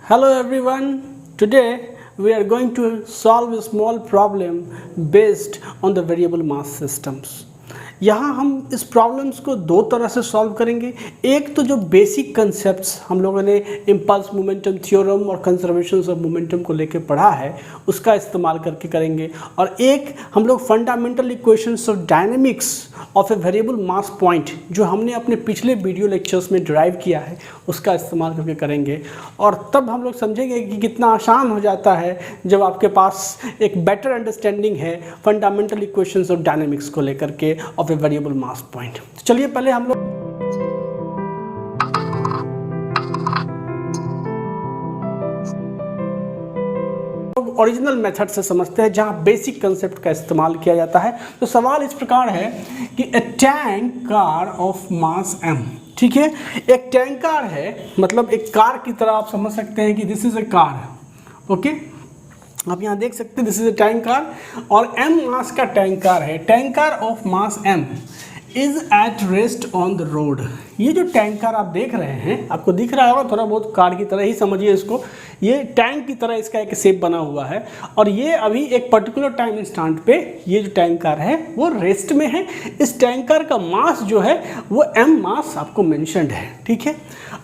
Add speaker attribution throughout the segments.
Speaker 1: Hello everyone. Today we are going to solve a small problem based on the variable mass systems. यहाँ हम इस problems को दो तरह से सॉल्व करेंगे। एक तो जो बेसिक कंसेप्ट्स हम लोगों ने इम्पल्स मोमेंटम थ्योरम और कंजर्वेशन ऑफ मोमेंटम को लेकर पढ़ा है उसका इस्तेमाल करके करेंगे, और एक हम लोग fundamental equations of dynamics of a variable mass point जो हमने अपने पिछले वीडियो लेक्चर्स में ड्राइव किया है उसका इस्तेमाल करके करेंगे। और तब हम लोग समझेंगे कि कितना आसान हो जाता है जब आपके पास एक बेटर अंडरस्टैंडिंग है फंडामेंटल इक्वेशंस ऑफ डायनेमिक्स को लेकर के of a variable mass point. तो चलिए पहले हम लोग ओरिजिनल मेथड से समझते हैं जहां बेसिक कंसेप्ट का इस्तेमाल किया जाता है। तो सवाल इस प्रकार है कि a tank car of mass m, ठीक है, एक टैंक कार है, मतलब एक कार की तरह आप समझ सकते हैं कि this is a car. Okay, आप यहाँ देख सकते हैं this is a tank car और m मास का टैंक कार है। Tank car of mass m is at rest on the road. ये जो टैंक कार आप देख रहे हैं, आपको दिख रहा होगा, थोड़ा बहुत कार की तरह ही समझिए इसको। ये टैंक की तरह इसका एक शेप बना हुआ है और ये अभी एक पर्टिकुलर टाइम इंस्टेंट पे ये जो टैंक कार है वो रेस्ट में है। इस टैंक कार का मास जो है वो m मास आपको मेंशन्ड है, ठीक है।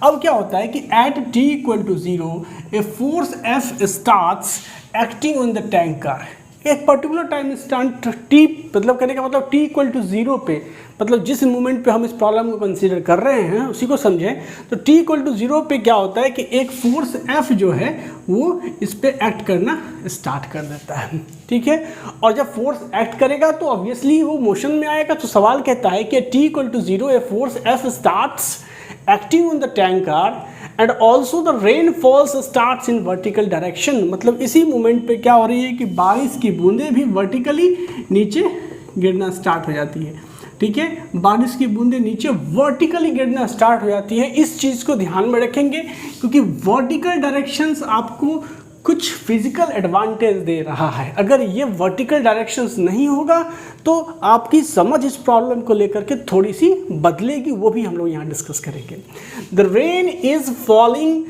Speaker 1: अब क्या होता है कि at t equal to 0 a force F starts acting on the tank car. एक पर्टिकुलर टाइम इंस्टेंट t, मतलब कहने का मतलब t इक्वल टू 0 पे, मतलब जिस मोमेंट पे हम इस प्रॉब्लम को कंसीडर कर रहे हैं उसी को समझें। तो t इक्वल टू 0 पे क्या होता है कि एक फोर्स F जो है वो इस पे एक्ट करना स्टार्ट कर देता है, ठीक है। और जब फोर्स एक्ट करेगा तो ऑब्वियसली वो मोशन में आएगा। तो सवाल कहता है कि t equal to 0 a force F starts acting on the tank car and also the rain falls starts in vertical direction. मतलब इसी मोमेंट पे क्या हो रही है कि बारिश की बूंदें भी वर्टिकली नीचे गिरना स्टार्ट हो जाती है, ठीक है। बारिश की बूंदें नीचे वर्टिकली गिरना स्टार्ट हो जाती है। इस चीज़ को ध्यान में रखेंगे क्योंकि वर्टिकल डायरेक्शंस आपको कुछ फिजिकल एडवांटेज दे रहा है। अगर ये वर्टिकल डायरेक्शंस नहीं होगा तो आपकी समझ इस प्रॉब्लम को लेकर के थोड़ी सी बदलेगी, वो भी हम लोग यहाँ डिस्कस करेंगे। The rain is falling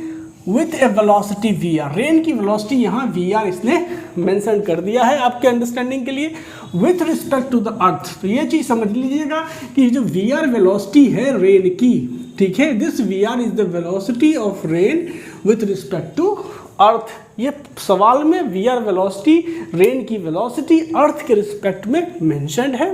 Speaker 1: with a velocity V R. Rain की वेलोसिटी यहाँ वी आर इसने मेंशन कर दिया है आपके अंडरस्टैंडिंग के लिए, with respect to the earth. तो ये चीज़ समझ लीजिएगा कि जो वी आर वेलोसिटी है रेन की, ठीक है, this V R is the velocity of rain with respect to earth. ये सवाल में वी आर वेलोसिटी, रेन की वेलोसिटी अर्थ के रिस्पेक्ट में मेंशन्ड है।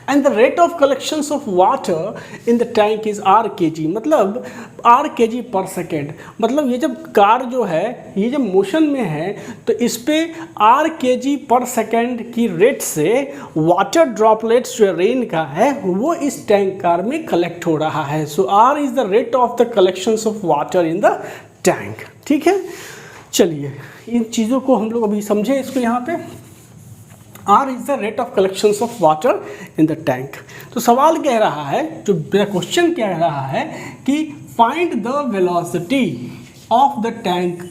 Speaker 1: And the rate of collections of water in the tank is r kg, मतलब r kg पर second. मतलब ये जब कार जो है ये जब मोशन में है तो इस पे r kg पर सेकेंड की रेट से वाटर ड्रॉपलेट्स जो रेन का है वो इस टैंक कार में कलेक्ट हो रहा है। सो r is the rate of the collections of water in the tank, ठीक है। चलिए इन चीज़ों को हम लोग अभी समझे इसको यहाँ पे। R is the rate of collections of water in the tank. तो सवाल कह रहा है, जो मेरा क्वेश्चन कह रहा है कि find the velocity of the tank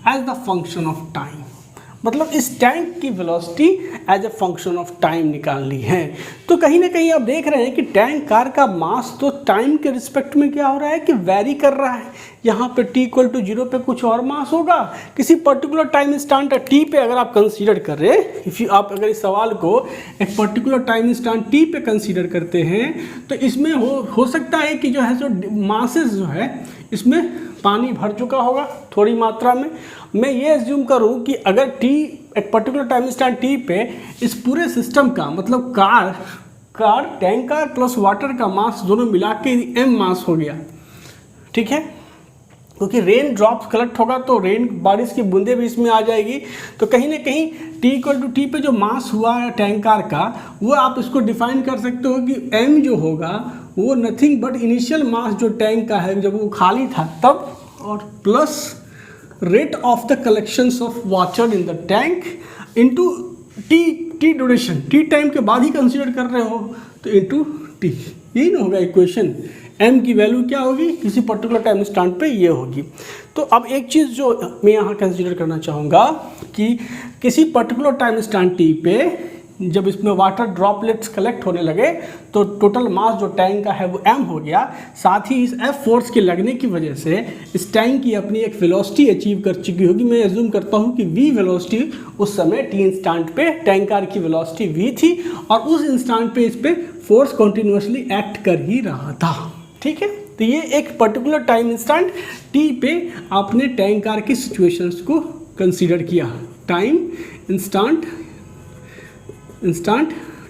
Speaker 1: as the function of time. मतलब इस टैंक की velocity as a function of time निकालनी है। तो कहीं ना कहीं आप देख रहे हैं कि टैंक कार का मास तो टाइम के रिस्पेक्ट में क्या हो रहा है कि वैरी कर रहा है। यहाँ पे t इक्वल टू 0 पे कुछ और मास होगा, किसी पर्टिकुलर टाइम इंस्टेंट t पे अगर आप कंसीडर कर रहे हैं, आप अगर इस सवाल को एक पर्टिकुलर टाइम इंस्टेंट t पे कंसीडर करते हैं तो इसमें हो सकता है कि जो है सो मासेस जो है इसमें पानी भर चुका होगा थोड़ी मात्रा में। मैं ये एज्यूम करूँ कि अगर t एक पर्टिकुलर टाइम इंस्टेंट t पे इस पूरे सिस्टम का, मतलब car tank car plus water का मास दोनों मिला के m मास हो गया, ठीक है, क्योंकि रेन ड्रॉप्स कलेक्ट होगा तो रेन बारिश की बूंदें भी इसमें आ जाएगी। तो कहीं ना कहीं t इक्वल टू t पे जो मास हुआ है टैंक कार का वो आप इसको डिफाइन कर सकते हो कि m जो होगा वो नथिंग बट इनिशियल मास जो टैंक का है जब वो खाली था तब, और plus rate of the collections of water in the tank into T duration, T time के बाद ही कंसीडर कर रहे हो तो इंटू टी, यही ना होगा इक्वेशन। m की वैल्यू क्या होगी किसी पर्टिकुलर टाइम इंस्टेंट पे ये होगी। तो अब एक चीज़ जो मैं यहाँ कंसीडर करना चाहूँगा कि किसी पर्टिकुलर टाइम इंस्टेंट t पे जब इसमें वाटर ड्रॉपलेट्स कलेक्ट होने लगे तो टोटल मास जो टैंक का है वो m हो गया। साथ ही इस F फोर्स के लगने की वजह से इस टैंक की अपनी एक वेलोसिटी अचीव कर चुकी होगी। मैं एज्यूम करता हूँ कि v वेलोसिटी उस समय t इंस्टेंट पे टैंक कार की वेलोसिटी v थी और उस इंस्टेंट पे इस पे फोर्स कॉन्टिन्यूसली एक्ट कर ही रहा था। ठीक है, तो ये एक पर्टिकुलर टाइम इंस्टेंट t पे आपने टैंक कार की सिचुएशंस को कंसीडर किया। Time instant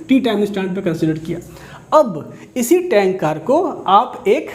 Speaker 1: T time instant पे कंसीडर किया। अब इसी टैंक कार को आप एक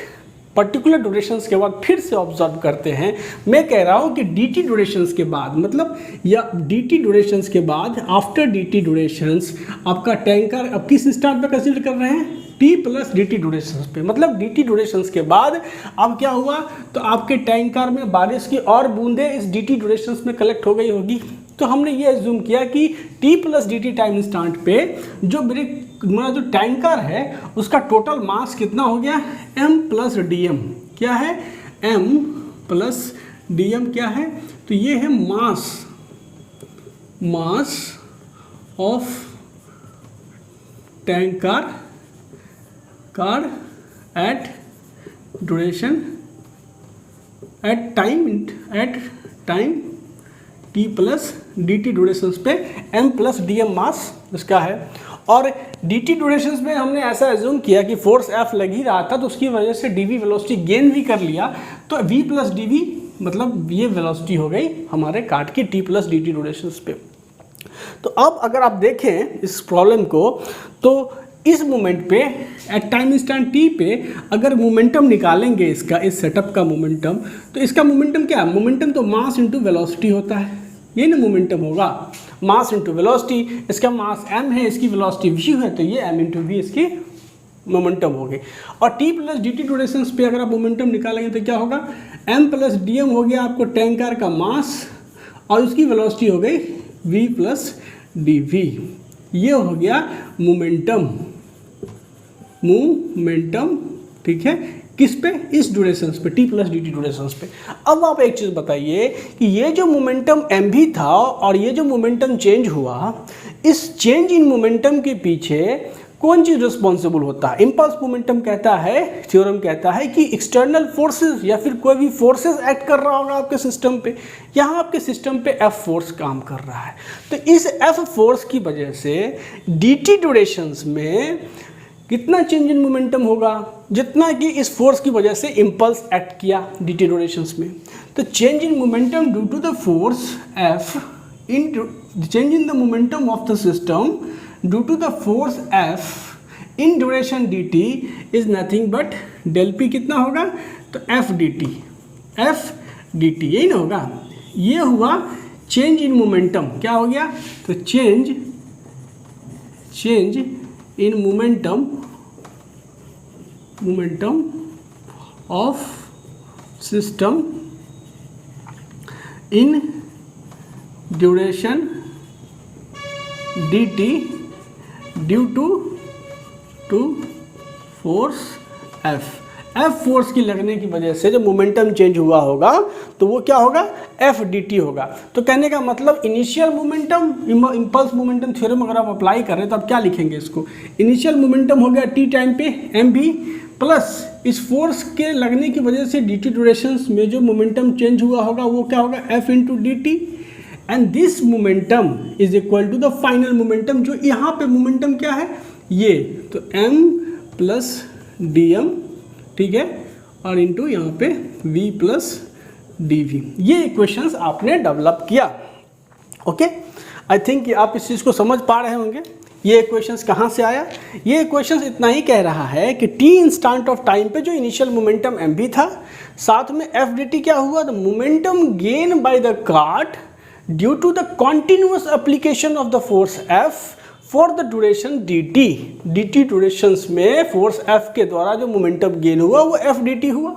Speaker 1: पर्टिकुलर ड्यूरेशंस के बाद फिर से ऑब्जर्व करते हैं। मैं कह रहा हूँ कि dt ड्यूरेशंस के बाद, मतलब या dt ड्यूरेशंस के बाद, आफ्टर dt ड्यूरेशंस आपका टैंक कार अब किस इंस्टेंट पे कंसीडर कर रहे हैं, t प्लस dt ड्यूरेशंस पे। मतलब dt ड्यूरेशंस के बाद अब क्या हुआ, तो आपके टैंक कार में बारिश की और बूंदें इस dt ड्यूरेशंस में कलेक्ट हो गई होगी। तो हमने ये एज्यूम किया कि t plus dt time instant पे जो मेरा जो टैंक कार है उसका टोटल मास कितना हो गया, m प्लस dm। क्या है, m प्लस dm क्या है, तो ये है mass of tank car at duration at time t plus dt durations पे m प्लस dm मास इसका है। और dt ड्यूरेशंस में हमने ऐसा एज्यूम किया कि फोर्स F लग ही रहा था तो उसकी वजह से dv वेलोसिटी गेन भी कर लिया, तो v प्लस dv मतलब ये वेलोसिटी हो गई हमारे कार्ट की t प्लस dt ड्यूरेशंस पे। तो अब अगर आप देखें इस प्रॉब्लम को, तो इस मोमेंट पे एट टाइम इंस्टेंट t पे अगर मोमेंटम निकालेंगे इसका, इस सेटअप का मोमेंटम, तो इसका मोमेंटम क्या है, मोमेंटम तो मास इंटू वेलोसिटी होता है, ये ना मोमेंटम होगा, मास इंटू वेलोसिटी। इसका मास m है, इसकी वेलोसिटी v है, तो ये m इंटू v इसकी मोमेंटम होगी। और t प्लस dt ड्यूरेशंस पे अगर आप मोमेंटम निकालेंगे तो क्या होगा, m प्लस dm हो गया आपको टैंक कार का मास और उसकी वेलोसिटी हो गई v प्लस dv। ये हो गया मोमेंटम, ठीक है, किस पे, इस ड्यूरेशंस पे, t प्लस dt ड्यूरेशंस पे। अब आप एक चीज़ बताइए कि ये जो मोमेंटम m भी था और ये जो मोमेंटम चेंज हुआ, इस चेंज इन मोमेंटम के पीछे कौन चीज़ रिस्पॉन्सिबल होता है। इम्पल्स मोमेंटम कहता है, थ्योरम कहता है कि एक्सटर्नल फोर्सेस या फिर कोई भी फोर्सेस एक्ट कर रहा होगा आपके सिस्टम पे। यहाँ आपके सिस्टम पे F फोर्स काम कर रहा है, तो इस F फोर्स की वजह से dt ड्यूरेशंस में कितना चेंज इन मोमेंटम होगा, जितना कि इस फोर्स की वजह से इम्पल्स एक्ट किया dt ड्यूरेशंस में। तो change in momentum due to the force F in change in the momentum of the system due to the force F in duration dt is nothing but del p कितना होगा, तो f dt यही ना होगा। ये हुआ change in momentum, क्या हो गया, तो change in momentum of system in duration dt due to force F force की लगने की वजह से जब मोमेंटम चेंज हुआ होगा तो वो क्या होगा, F dt होगा। तो कहने का मतलब initial momentum, impulse momentum theorem अगर आप अप्लाई कर रहे हैं तो आप क्या लिखेंगे इसको, इनिशियल मोमेंटम हो गया t टाइम पे m भी प्लस इस फोर्स के लगने की वजह से dt ड्यूरेशंस में जो मोमेंटम चेंज हुआ होगा वो क्या होगा, F into dt, and this momentum is equal to the final momentum. जो यहाँ पे मोमेंटम क्या है, ये तो m प्लस dm, ठीक है, और इंटू यहाँ पे v प्लस dv। ये इक्वेशंस आपने डेवलप किया। ओके, आई थिंक आप इस चीज़ को समझ पा रहे होंगे। ये इक्वेशंस कहाँ से आया, ये इक्वेशंस इतना ही कह रहा है कि t इंस्टेंट ऑफ टाइम पे जो इनिशियल मोमेंटम m भी था, साथ में f dt क्या हुआ, the momentum gain by the cart due to the continuous application of the force F for the duration dt durations में फोर्स F के द्वारा जो मोमेंटम गेन हुआ वो F dt हुआ।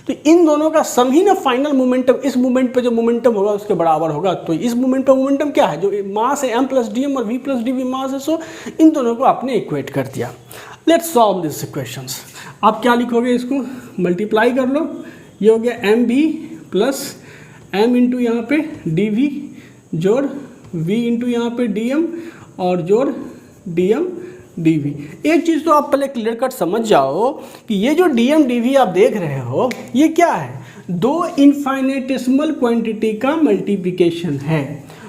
Speaker 1: तो इन दोनों का सम ही ना फाइनल मोमेंटम, इस मोमेंट पे जो मोमेंटम होगा उसके बराबर होगा। तो इस मोमेंट पे मोमेंटम क्या है, जो मास है m प्लस dm और v प्लस dv मास है, सो इन दोनों को आपने इक्वेट कर दिया। Let's solve this equations. आप क्या लिखोगे, इसको मल्टीप्लाई कर लो, ये हो गया m v plus m into यहाँ पे dv जोड़ v इंटू यहाँ पे dm और जोड़ dm dv। एक चीज़ तो आप पहले क्लियर कट समझ जाओ कि ये जो dm dv आप देख रहे हो ये क्या है, दो इनफाइनेटेसिमल क्वांटिटी का मल्टीप्लिकेशन है।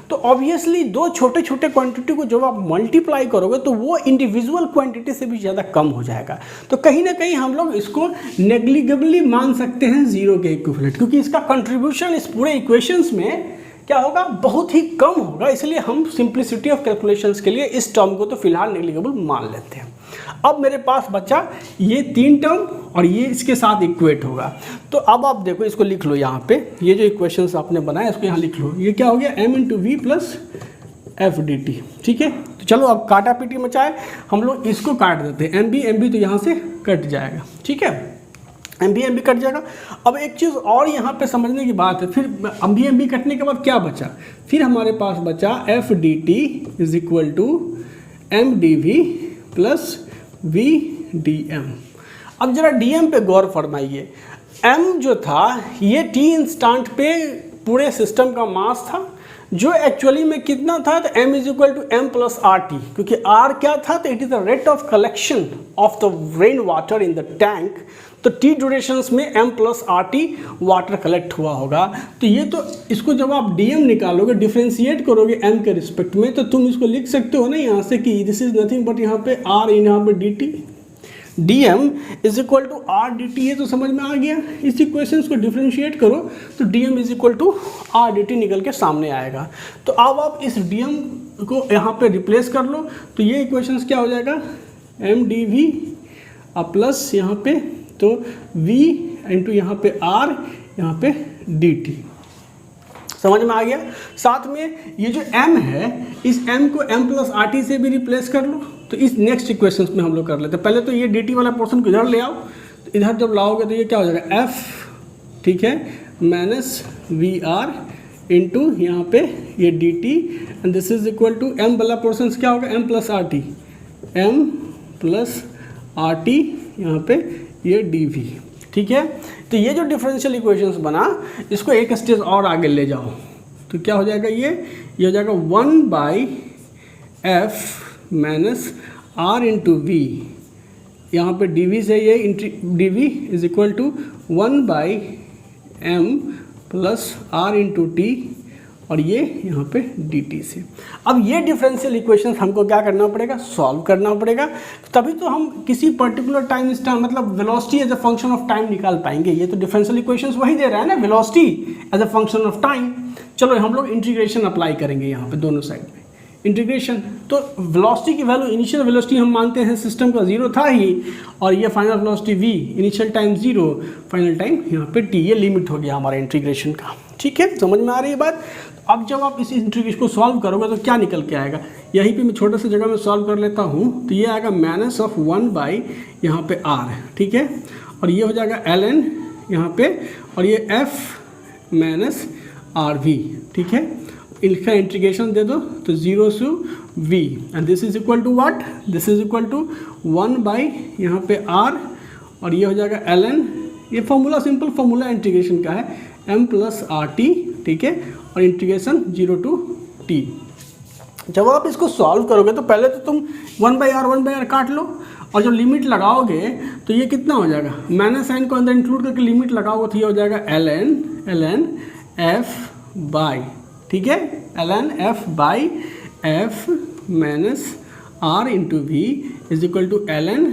Speaker 1: तो ऑब्वियसली दो छोटे छोटे क्वांटिटी को जब आप मल्टीप्लाई करोगे तो वो इंडिविजुअल क्वांटिटी से भी ज़्यादा कम हो जाएगा। तो कहीं ना कहीं हम लोग इसको नेग्लिजिबली मान सकते हैं जीरो के इक्विवेलेंट, क्योंकि इसका कंट्रीब्यूशन इस पूरे इक्वेशंस में क्या होगा, बहुत ही कम होगा। इसलिए हम सिंप्लिसिटी ऑफ कैलकुलेशंस के लिए इस टर्म को तो फिलहाल नेग्लिजिबल मान लेते हैं। अब मेरे पास बचा ये 3 टर्म और ये इसके साथ इक्वेट होगा। तो अब आप देखो, इसको लिख लो यहाँ पे, ये जो इक्वेशंस आपने बनाया इसको यहाँ लिख लो। ये क्या हो गया, m into V plus F D T. ठीक है, तो चलो अब काटा पीटी मचाए, हम लोग इसको काट देते हैं। एम बी तो यहाँ से कट जाएगा। ठीक है, एम बी कट जाएगा। अब एक चीज़ और यहाँ पे समझने की बात है, फिर एम बी कटने के बाद क्या बचा, फिर हमारे पास बचा F D T is equal to M D V plus V D M. अब जरा डी एम पे गौर फरमाइए। एम जो था ये टी इंस्टांट पे पूरे सिस्टम का मास था, जो एक्चुअली में कितना था, तो m is equal to M plus R T, क्योंकि r क्या था, तो it is the rate of collection of the rain water in the tank. तो t ड्यूरेशंस में m plus R T water collect हुआ होगा। तो ये तो इसको जब आप dm निकालोगे, डिफ्रेंशिएट करोगे m के रिस्पेक्ट में, तो तुम इसको लिख सकते हो ना यहाँ से कि दिस इज नथिंग बट यहाँ पे r यहाँ पे dt, dm is equal to R D T. ये तो समझ में आ गया। इस इक्वेशन को डिफ्रेंशिएट करो तो dm is equal to R D T निकल के सामने आएगा। तो अब आप इस dm को यहाँ पे रिप्लेस कर लो, तो ये इक्वेशन क्या हो जाएगा, एम डी वी प्लस यहाँ पे तो v इंटू यहाँ पे r यहाँ पे dt। समझ में आ गया। साथ में ये जो m है, इस m को m प्लस आर टी से भी रिप्लेस कर लो। तो इस नेक्स्ट इक्वेशन में हम लोग कर लेते हैं। पहले तो ये dt वाला पोर्शन को इधर ले आओ, तो इधर जब लाओगे तो ये क्या हो जाएगा, f, ठीक है, माइनस वी आर इंटू यहाँ पे ये dt and this is equal to m वाला पोर्शन क्या होगा, m plus R T, m plus R T यहाँ पे ये dv। ठीक है, तो ये जो डिफरेंशियल इक्वेशंस बना, इसको एक स्टेज और आगे ले जाओ तो क्या हो जाएगा, ये हो जाएगा 1 by F minus R into V. यहाँ पे dv से ये dv is equal to 1 by M plus R into T और ये यहाँ पे dt से। अब ये डिफरेंशियल इक्वेशंस हमको क्या करना पड़ेगा, सॉल्व करना पड़ेगा, तभी तो हम किसी पर्टिकुलर टाइम इंस्टेंट मतलब velocity as a function of time निकाल पाएंगे। ये तो डिफरेंशियल इक्वेशंस वही दे रहा है ना, velocity as a function of time. चलो हम लोग इंटीग्रेशन अप्लाई करेंगे यहाँ पे दोनों साइड में इंटीग्रेशन। तो वेलोसिटी की वैल्यू, इनिशियल वेलोसिटी हम मानते हैं सिस्टम का 0 था ही, और ये final velocity v, initial time 0, final time यहाँ पे t, ये लिमिट हो गया हमारे इंटीग्रेशन का। ठीक है, समझ में आ रही है बात। अब जब आप इस इंटीग्रेशन को सॉल्व करोगे तो क्या निकल के आएगा, यहीं पे मैं छोटे से जगह में सॉल्व कर लेता हूँ। तो ये आएगा माइनस ऑफ 1 बाई यहाँ पे r, ठीक है, और ये हो जाएगा ln यहाँ पे, और ये f माइनस आर वी। ठीक है, इनका इंटीग्रेशन दे दो तो 0 से v and this is equal to what, this is equal to 1 by यहाँ पे r, और ये हो जाएगा ln, ये फॉर्मूला सिंपल फॉर्मूला इंटीग्रेशन का है, m प्लस आर टी। ठीक है, और इंटीग्रेशन 0 टू t। जब आप इसको सॉल्व करोगे तो पहले तो तुम 1 बाई आर काट लो, और जब लिमिट लगाओगे तो ये कितना हो जाएगा, माइनस साइन को अंदर इंक्लूड करके लिमिट लगाओगे तो ये हो जाएगा ln f बाई, ठीक है, ln f by f minus r into V is equal to ln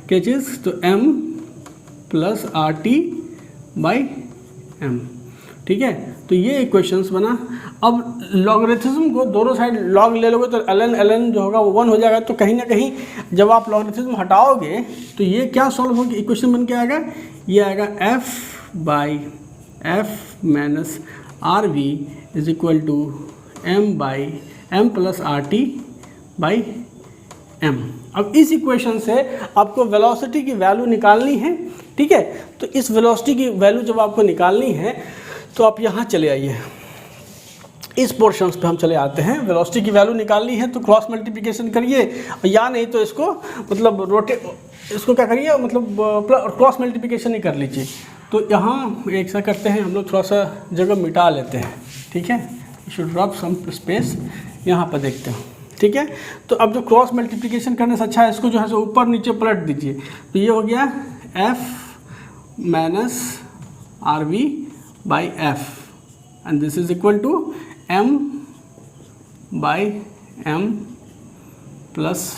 Speaker 1: क्या चीज़, तो m plus R T by m। ठीक है, तो ये इक्वेशंस बना। अब लॉगरिथम को दोनों साइड लॉग ले लोगे तो ln जो होगा वो 1 हो जाएगा। तो कहीं ना कहीं जब आप लॉगरिथम हटाओगे तो ये क्या सॉल्व होगी, इक्वेशन बन के आएगा, ये आएगा f by f minus R V is equal to m by m plus R T by m। अब इस इक्वेशन से आपको वेलोसिटी की वैल्यू निकालनी है। ठीक है, तो इस वेलोसिटी की वैल्यू जब आपको निकालनी है तो आप यहाँ चले आइए, इस पोर्शंस पे हम चले आते हैं। वेलोसिटी की वैल्यू निकालनी है तो क्रॉस मल्टीप्लिकेशन करिए, या नहीं तो इसको मतलब इसको क्या करिए, मतलब क्रॉस मल्टीप्लिकेशन ही कर लीजिए। तो यहाँ एक सा करते हैं हम लोग, थोड़ा सा जगह मिटा लेते हैं। ठीक है, शुड ड्रॉप सम स्पेस, यहाँ पर देखते हैं। ठीक है। तो अब जो क्रॉस मल्टीप्लिकेशन करने से अच्छा है इसको जो है सो ऊपर नीचे पलट दीजिए, तो ये हो गया F minus R V by F and this is equal to M by M plus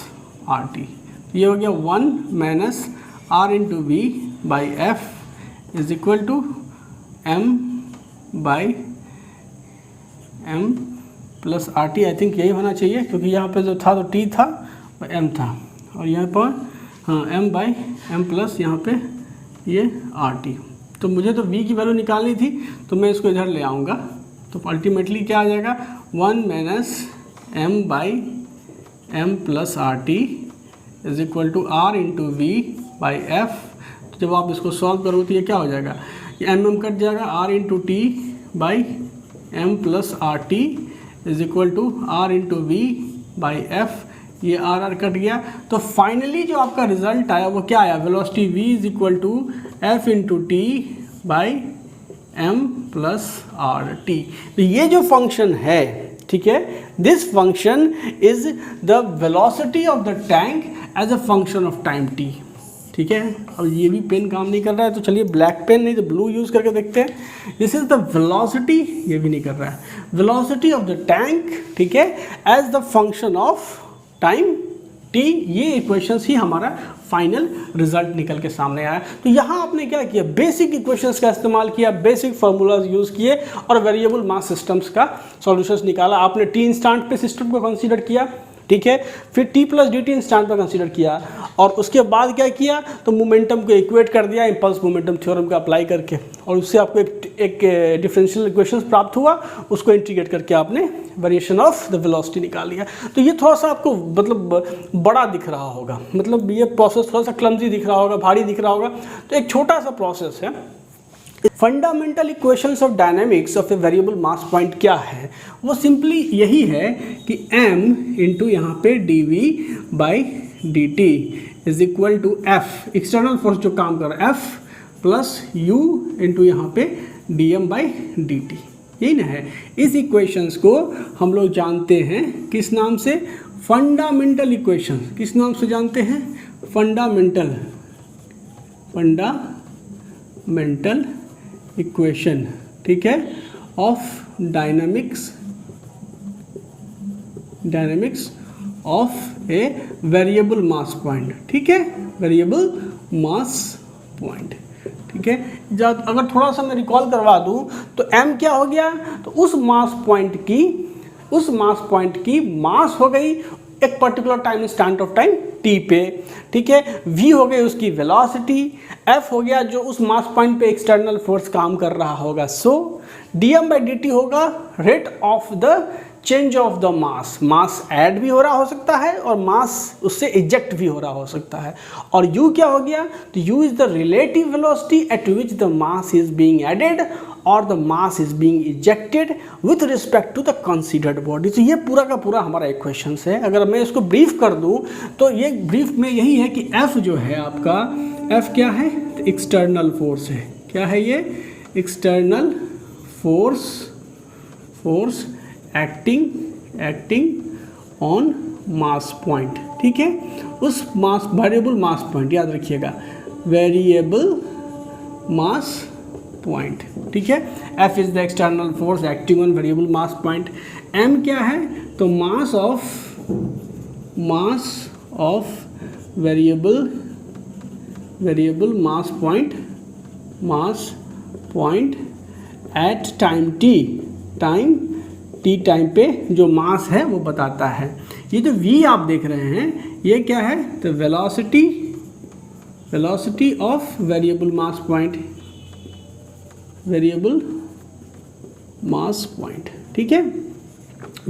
Speaker 1: R T. ये हो गया 1 minus R into V by F is equal to M by M plus R T. I think यही होना चाहिए क्योंकि यहाँ पे जो था तो टी था और एम था, और यहाँ पर हाँ एम बाई एम प्लस यहाँ पे ये आर टी। तो मुझे तो v की वैल्यू निकालनी थी तो मैं इसको इधर ले आऊँगा, तो अल्टीमेटली क्या आ जाएगा 1 minus M by M plus R T is equal to R into V by F. तो जब आप इसको सॉल्व करो तो ये क्या हो जाएगा, ये एम कट जाएगा, R into T by M plus R T is equal to R into V by F, ये आर आर कट गया। तो फाइनली जो आपका रिजल्ट आया वो क्या आया, velocity v is equal to F into T by M plus R T. तो ये जो फंक्शन है, ठीक है, this function is the velocity of the tank as a function of time t। ठीक है, अब ये भी पेन काम नहीं कर रहा है तो चलिए ब्लैक पेन नहीं तो ब्लू यूज़ करके देखते हैं। दिस इज द वेलोसिटी, ये भी नहीं कर रहा है, वेलोसिटी ऑफ द टैंक, ठीक है, as the function of time t। ये इक्वेशंस ही हमारा फाइनल रिजल्ट निकल के सामने आया। तो यहाँ आपने क्या किया, बेसिक इक्वेशंस का इस्तेमाल किया, बेसिक फार्मूलाज यूज़ किए और वेरिएबल मास सिस्टम्स का सॉल्यूशंस निकाला। आपने टी इंस्टेंट पे सिस्टम को कंसीडर किया, ठीक है, फिर T plus D T instant पर कंसीडर किया और उसके बाद क्या किया, तो मोमेंटम को इक्वेट कर दिया इम्पल्स मोमेंटम थ्योरम का अप्लाई करके, और उससे आपको एक डिफरेंशियल इक्वेशन प्राप्त हुआ, उसको इंटीग्रेट करके आपने वेरिएशन ऑफ द वेलोसिटी निकाल लिया। तो ये थोड़ा सा आपको मतलब बड़ा दिख रहा होगा, मतलब ये प्रोसेस थोड़ा सा क्लमजी दिख रहा होगा, भारी दिख रहा होगा, तो एक छोटा सा प्रोसेस है। Fundamental equations of dynamics of a variable mass point क्या है, वो सिंपली यही है कि m इंटू यहाँ पे D V by D T is equal to F, external force जो काम कर रहा है, एफ प्लस यू इंटू यहाँ पे D M by D T, यही ना है। इस इक्वेशंस को हम लोग जानते हैं किस नाम से, फंडामेंटल इक्वेशन। किस नाम से जानते हैं, फंडामेंटल इक्वेशन, ठीक है, of dynamics of a variable mass point, ठीक है, वेरिएबल मास पॉइंट, ठीक है। जब अगर थोड़ा सा मैं रिकॉल करवा दूं तो m क्या हो गया, तो उस मास पॉइंट की मास हो गई एक particular time instant of time t पे, ठीक है। v हो गई उसकी वेलोसिटी, f हो गया जो उस मास पॉइंट पे एक्सटर्नल फोर्स काम कर रहा होगा, सो dm बाई dt होगा rate of the change of the mass add भी हो रहा हो सकता है और मास उससे इजेक्ट भी हो रहा हो सकता है। और u क्या हो गया, तो u is the relative velocity at which the mass is being added or the mass is being ejected with respect to the considered body. तो ये पूरा का पूरा हमारा इक्वेशन है। अगर मैं इसको ब्रीफ कर दूं तो ये ब्रीफ में यही है कि f जो है आपका, f क्या है, तो एक्सटर्नल फोर्स है। क्या है ये, external force acting on mass point, ठीक है, उस मास वेरिएबल मास पॉइंट, याद रखिएगा वेरिएबल मास पॉइंट, ठीक है। F is the external force acting on variable mass point. M क्या है, तो mass of variable mass point at time time पे जो मास है वो बताता है। ये जो v आप देख रहे हैं ये क्या है, तो velocity of variable mass point, ठीक है।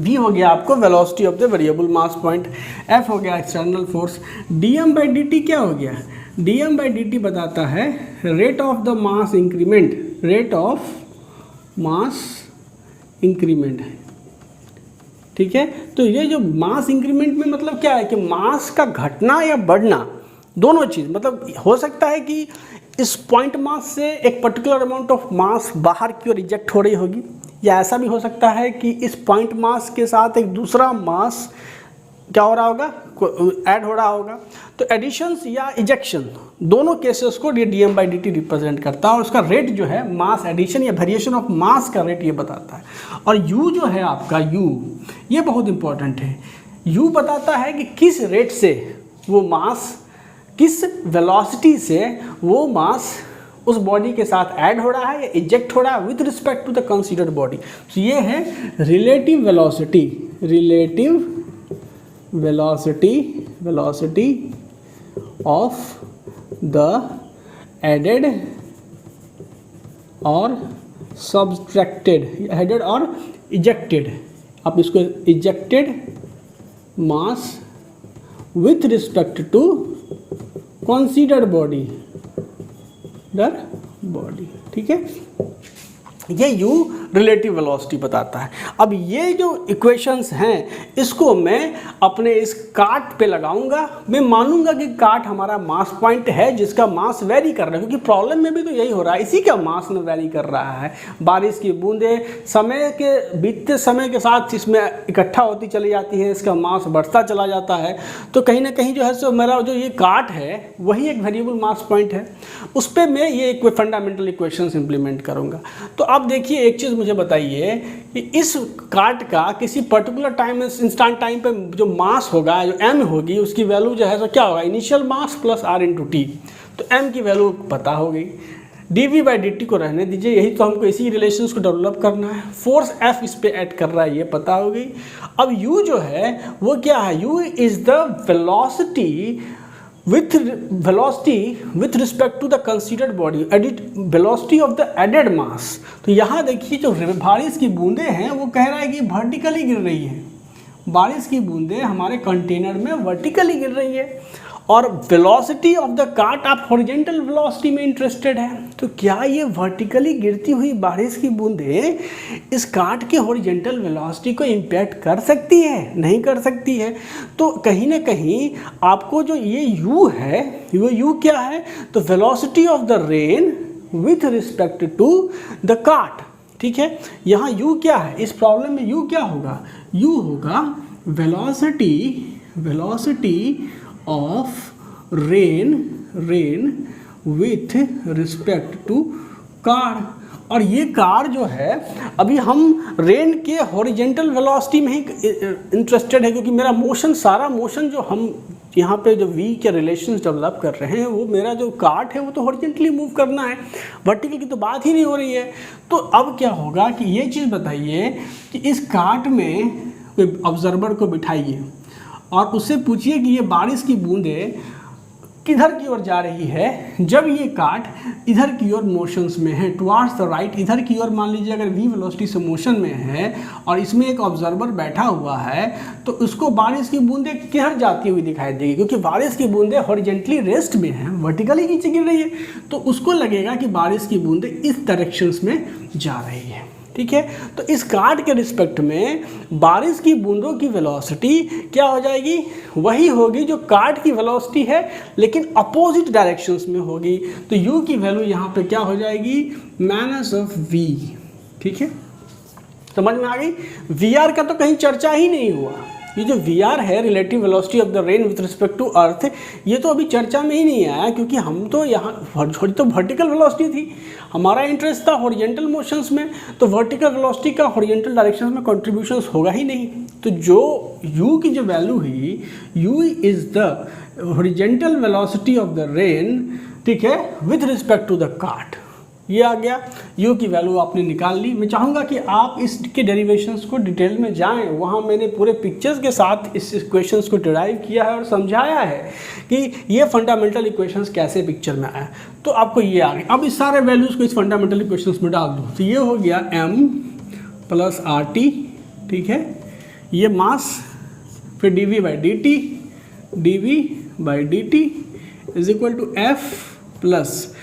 Speaker 1: v हो गया आपको velocity of the variable mass point, f हो गया external force, dm by dt क्या हो गया, dm बाई dt बताता है rate of the mass increment, ठीक है। तो ये जो मास इंक्रीमेंट में मतलब क्या है कि मास का घटना या बढ़ना, दोनों चीज़, मतलब हो सकता है कि इस पॉइंट मास से एक पर्टिकुलर अमाउंट ऑफ मास बाहर की ओर रिजेक्ट हो रही होगी, या ऐसा भी हो सकता है कि इस पॉइंट मास के साथ एक दूसरा मास क्या हो रहा होगा, ऐड हो रहा होगा। तो एडिशंस या इजेक्शन दोनों केसेस को ये dm/dt रिप्रेजेंट करता है और उसका रेट जो है मास एडिशन या वेरिएशन ऑफ मास का रेट ये बताता है। और u जो है आपका u, ये बहुत इंपॉर्टेंट है। u बताता है कि किस रेट से वो मास, किस वेलोसिटी से वो मास उस बॉडी के साथ ऐड हो रहा है या इजेक्ट हो रहा है with respect to the considered body. तो ये है relative velocity, relative velocity of the added और subtracted, added और ejected, आप इसको ejected mass with respect to considered body, ठीक है। ये u रिलेटिव वेलोसिटी बताता है। अब ये जो इक्वेशंस हैं इसको मैं अपने इस काट पे लगाऊंगा, मैं मानूंगा कि काट हमारा मास पॉइंट है जिसका मास वेरी कर रहा है, क्योंकि प्रॉब्लम में भी तो यही हो रहा है, इसी का मास न वेरी कर रहा है। बारिश की बूंदें समय के बीतते समय के साथ इसमें इकट्ठा होती चली जाती है, इसका मास बढ़ता चला जाता है। तो कहीं ना कहीं जो है सो मेरा जो ये काट है वही एक वेरिएबल मास पॉइंट है, उस पर मैं ये एक फंडामेंटल इक्वेशंस इंप्लीमेंट करूँगा। तो अब देखिए एक चीज़ मुझे बताइए कि इस काट का किसी पर्टिकुलर टाइम, इंस्टेंट टाइम पे जो मास होगा, जो m होगी, उसकी वैल्यू जो है तो क्या होगा, initial mass plus r into T. तो m की वैल्यू पता हो गई, dv/dt को रहने दीजिए, यही तो हमको इसी रिलेशंस को डेवलप करना है। फोर्स F इस पे ऐड कर रहा है, ये पता हो गई। अब u जो है वो क्या है, u is the velocity with respect to the considered body, velocity of the added mass। तो यहाँ देखिए जो बारिश की बूंदें हैं वो कह रहा है कि वर्टिकली गिर रही है, बारिश की बूंदें हमारे कंटेनर में वर्टिकली गिर रही है। और वेलोसिटी ऑफ द काट आप हॉरिजॉन्टल वेलोसिटी में इंटरेस्टेड है, तो क्या ये वर्टिकली गिरती हुई बारिश की बूंदें इस काट के हॉरिजॉन्टल वेलोसिटी को इम्पैक्ट कर सकती है? नहीं कर सकती है। तो कहीं ना कहीं आपको जो ये u है, वो u क्या है, तो velocity of the rain with respect to the cart, ठीक है। यहाँ u क्या है, इस प्रॉब्लम में u क्या होगा, u होगा velocity of rain with respect to car. और ये कार जो है अभी हम रेन के हॉरिजॉन्टल वेलोसिटी में ही इंटरेस्टेड है, क्योंकि मेरा मोशन, सारा मोशन जो हम यहाँ पे जो v के रिलेशंस डेवलप कर रहे हैं वो मेरा जो कार्ट है वो तो हॉरिजॉन्टली मूव करना है, वर्टिकल की तो बात ही नहीं हो रही है। तो अब क्या होगा कि ये चीज़ बताइए कि इस कार्ट में कोई ऑब्जर्वर को बिठाइए और उससे पूछिए कि ये बारिश की बूंदें किधर की ओर जा रही है जब ये काट इधर की ओर मोशंस में है, टुवार्ड्स द राइट, इधर की ओर। मान लीजिए अगर v वेलोसिटी से मोशन में है और इसमें एक ऑब्जर्वर बैठा हुआ है, तो उसको बारिश की बूंदें किधर जाती हुई दिखाई देगी, क्योंकि बारिश की बूंदें हॉरिजॉन्टली रेस्ट में है, वर्टिकली नीचे गिर रही है, तो उसको लगेगा कि बारिश की बूंदें इस डायरेक्शंस में जा रही है, ठीक है। तो इस कार्ड के रिस्पेक्ट में बारिश की बूंदों की वेलोसिटी क्या हो जाएगी, वही होगी जो कार्ड की वेलोसिटी है, लेकिन अपोजिट डायरेक्शंस में होगी। तो u की वैल्यू यहाँ पे क्या हो जाएगी, माइनस ऑफ v, ठीक है। समझ में आ गई। vr का तो कहीं चर्चा ही नहीं हुआ, ये जो vr है, relative velocity of the rain with respect to earth, ये तो अभी चर्चा में ही नहीं आया, क्योंकि हम तो यहाँ तो वर्टिकल वेलोसिटी थी, हमारा इंटरेस्ट था हॉरिजॉन्टल मोशंस में, तो वर्टिकल वेलोसिटी का हॉरिजॉन्टल डायरेक्शंस में कंट्रीब्यूशंस होगा ही नहीं। तो जो u की जो वैल्यू हुई, u is the horizontal velocity of the rain, ठीक है, with respect to the cart, ये आ गया। u की वैल्यू आपने निकाल ली। मैं चाहूँगा कि आप इसके डेरिवेशंस को डिटेल में जाएं, वहाँ मैंने पूरे पिक्चर्स के साथ इस इक्वेशंस को डिराइव किया है और समझाया है कि ये फंडामेंटल इक्वेशंस कैसे पिक्चर में आया। तो आपको ये आ गया। अब इस सारे वैल्यूज़ को इस फंडामेंटल इक्वेशंस में डाल दो, तो ये हो गया m प्लस RT, ठीक है, ये मास, फिर dv/dt is equal to F plus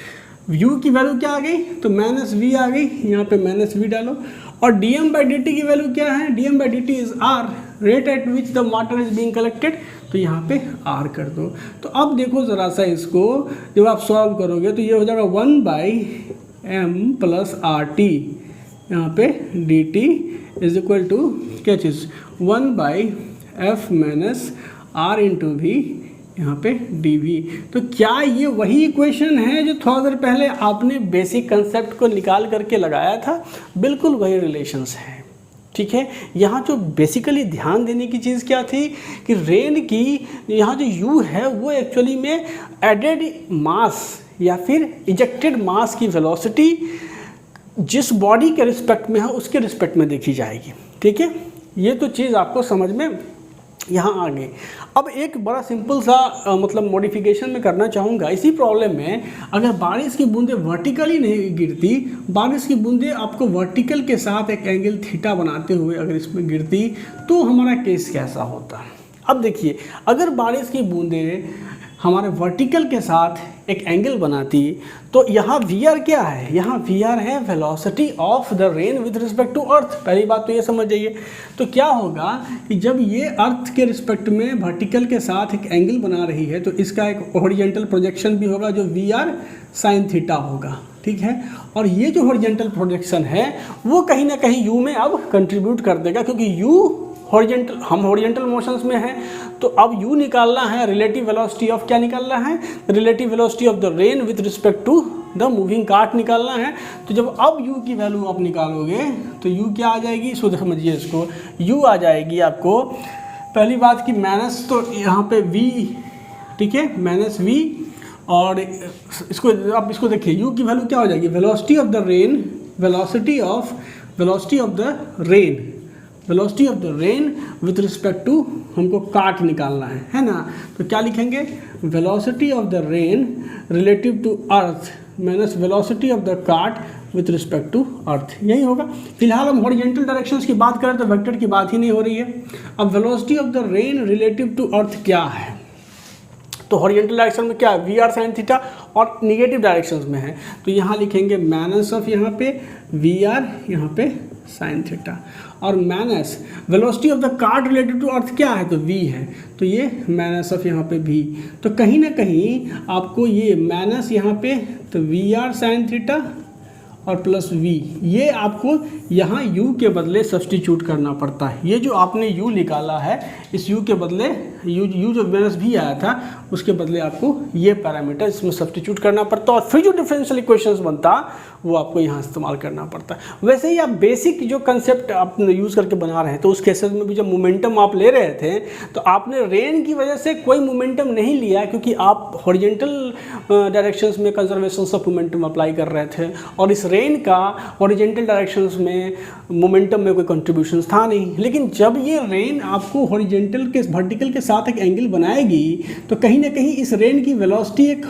Speaker 1: u की वैल्यू क्या आ गई, तो माइनस v आ गई, यहाँ पे माइनस v डालो। और dm/dt की वैल्यू क्या है, dm/dt is r, rate at which the water is being collected, तो यहाँ पे r कर दो। तो अब देखो ज़रा सा इसको, जब आप सॉल्व करोगे तो ये हो जाएगा 1/m प्लस RT, यहाँ पे dt इज इक्वल टू क्या चीज़, 1/m F minus R into V यहाँ पे डी वी। तो क्या ये वही इक्वेशन है जो थोड़ा देर पहले आपने बेसिक कंसेप्ट को निकाल करके लगाया था? बिल्कुल वही रिलेशंस है, ठीक है। यहाँ जो बेसिकली ध्यान देने की चीज़ क्या थी कि रेन की यहाँ जो u है वो एक्चुअली में एडेड मास या फिर इजेक्टेड मास की वेलोसिटी जिस बॉडी के रिस्पेक्ट में है उसके रिस्पेक्ट में देखी जाएगी, ठीक है। ये तो चीज़ आपको समझ में यहाँ आ गई। अब एक बड़ा सिंपल सा मतलब मॉडिफिकेशन में करना चाहूँगा इसी प्रॉब्लम में। अगर बारिश की बूंदें वर्टिकली नहीं गिरती, बारिश की बूंदें आपको वर्टिकल के साथ एक एंगल थीटा बनाते हुए अगर इसमें गिरती तो हमारा केस कैसा होता? अब देखिए, अगर बारिश की बूंदें हमारे वर्टिकल के साथ एक एंगल बनाती तो यहाँ वी आर क्या है? यहाँ वी आर है velocity of the rain with respect to earth. पहली बात तो ये समझ जाइए। तो क्या होगा कि जब ये अर्थ के रिस्पेक्ट में वर्टिकल के साथ एक एंगल बना रही है तो इसका एक हॉरिजॉन्टल प्रोजेक्शन भी होगा जो वी आर साइन थीटा होगा, ठीक है। और ये जो हॉरिजॉन्टल प्रोजेक्शन है वो कहीं ना कहीं यू में अब कंट्रीब्यूट कर देगा, क्योंकि यू हॉरिजॉन्टल, हम हॉरिजॉन्टल मोशंस में हैं तो अब u निकालना है रिलेटिव वेलोसिटी ऑफ, क्या निकालना है? Relative velocity of the rain with respect to the moving cart निकालना है। तो जब अब u की वैल्यू आप निकालोगे तो u क्या आ जाएगी? सो समझिए इसको, u आ जाएगी आपको पहली बात की माइनस, तो यहाँ पे v, ठीक है, माइनस v। और इसको आप इसको देखिए u की वैल्यू क्या हो जाएगी? Velocity of the rain, velocity of the rain, velocity of the rain with respect to हमको काट निकालना है ना। तो क्या लिखेंगे? Velocity of the rain relative to earth minus velocity of the cart with respect to earth, यही होगा। फिलहाल हम हॉरिजॉन्टल डायरेक्शंस की बात करें तो वेक्टर की बात ही नहीं हो रही है। अब velocity of the rain relative to earth क्या है? तो हॉरिजॉन्टल डायरेक्शन में क्या है? वी आर साइन थीटा, और निगेटिव डायरेक्शंस में है तो यहाँ लिखेंगे माइनस ऑफ यहाँ पे वी आर यहाँ पे साइन थीटा, और minus velocity of the cart related to earth क्या है? तो v है, तो ये माइनस ऑफ यहाँ पे v। तो कहीं ना कहीं आपको ये माइनस यहाँ पे तो वी आर साइन थीटा और प्लस v, ये आपको यहाँ u के बदले सब्सटीट्यूट करना पड़ता है। ये जो आपने u निकाला है इस u के बदले u जो माइनस v आया था उसके बदले आपको ये पैरामीटर इसमें सब्सटीट्यूट करना पड़ता है, और फिर जो डिफरेंशियल इक्वेशंस बनता वो आपको यहाँ इस्तेमाल करना पड़ता है। वैसे ही आप बेसिक जो कंसेप्ट आप यूज़ करके बना रहे हैं तो उस केसेस में भी जब मोमेंटम आप ले रहे थे तो आपने रेन की वजह से कोई मोमेंटम नहीं लिया, क्योंकि आप हॉरिजॉन्टल डायरेक्शंस में कंजर्वेशन ऑफ मोमेंटम अप्लाई कर रहे थे, और इस रेन का हॉरिजॉन्टल डायरेक्शंस में मोमेंटम में कोई कंट्रीब्यूशन था नहीं। लेकिन जब ये रेन आपको हॉरिजॉन्टल के वर्टिकल के साथ एक एंगल बनाएगी तो कहीं ना कहीं इस रेन की वेलोसिटी एक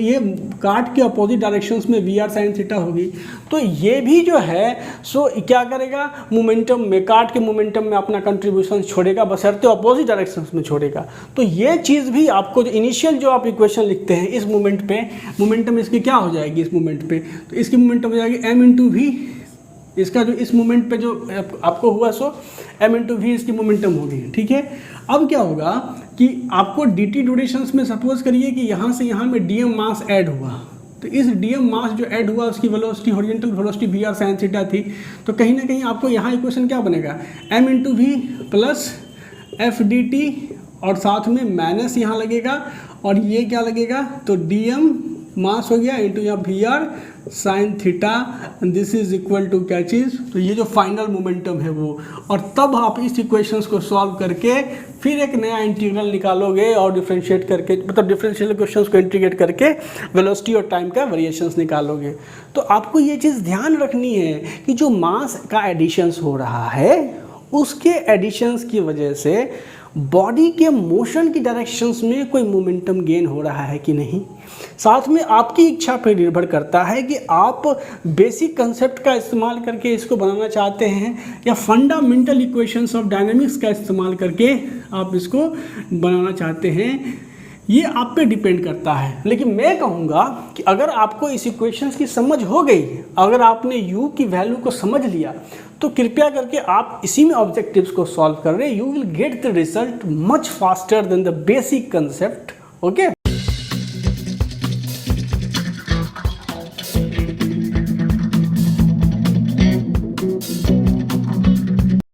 Speaker 1: ये काट के अपोजिट डायरेक्शंस में वी आर साइन थीटा होगी। तो ये भी जो है सो क्या करेगा? मोमेंटम में, काट के मोमेंटम में अपना कंट्रीब्यूशन छोड़ेगा, बशर्ते अपोजिट डायरेक्शंस में छोड़ेगा। तो ये चीज़ भी आपको जो इनिशियल जो आप इक्वेशन लिखते हैं इस मोमेंट पे, मोमेंटम इसकी क्या हो जाएगी इस मोमेंट पे? तो इसकी मोमेंटम हो जाएगी m इंटू वी। इसका जो इस मोमेंट पे जो आपको हुआ सो m इंटू वी इसकी मोमेंटम होगी, ठीक है। अब क्या होगा कि आपको dt ड्यूरेशंस में सपोज करिए कि यहाँ से यहाँ में dm मास ऐड हुआ, तो इस dm मास जो ऐड हुआ उसकी velocity horizontal velocity V R sine theta थी। तो कहीं ना कहीं आपको यहाँ इक्वेशन क्या बनेगा? m into V plus F D T, और साथ में माइनस यहाँ लगेगा, और ये क्या लगेगा? तो dm मास हो गया इंटू यहाँ V R sine theta, this is equal to क्या चीज़? तो ये जो फाइनल मोमेंटम है वो। और तब आप इस इक्वेशंस को सॉल्व करके फिर एक नया इंटीग्रल निकालोगे और डिफरेंशिएट करके, मतलब डिफरेंशियल इक्वेशंस को इंटीग्रेट करके वेलोसिटी और टाइम का वेरिएशंस निकालोगे। तो आपको ये चीज़ ध्यान रखनी है कि जो मास का एडिशंस हो रहा है उसके एडिशंस की वजह से बॉडी के मोशन की डायरेक्शंस में कोई मोमेंटम गेन हो रहा है कि नहीं। साथ में आपकी इच्छा पर निर्भर करता है कि आप बेसिक कंसेप्ट का इस्तेमाल करके इसको बनाना चाहते हैं या फंडामेंटल इक्वेशंस ऑफ डायनामिक्स का इस्तेमाल करके आप इसको बनाना चाहते हैं। ये आप पे डिपेंड करता है। लेकिन मैं कहूँगा कि अगर आपको इस इक्वेशंस की समझ हो गई, अगर आपने u की वैल्यू को समझ लिया, तो कृपया करके आप इसी में ऑब्जेक्टिव्स को सॉल्व कर रहे हैं। You will get the result much faster than the basic concept. Okay.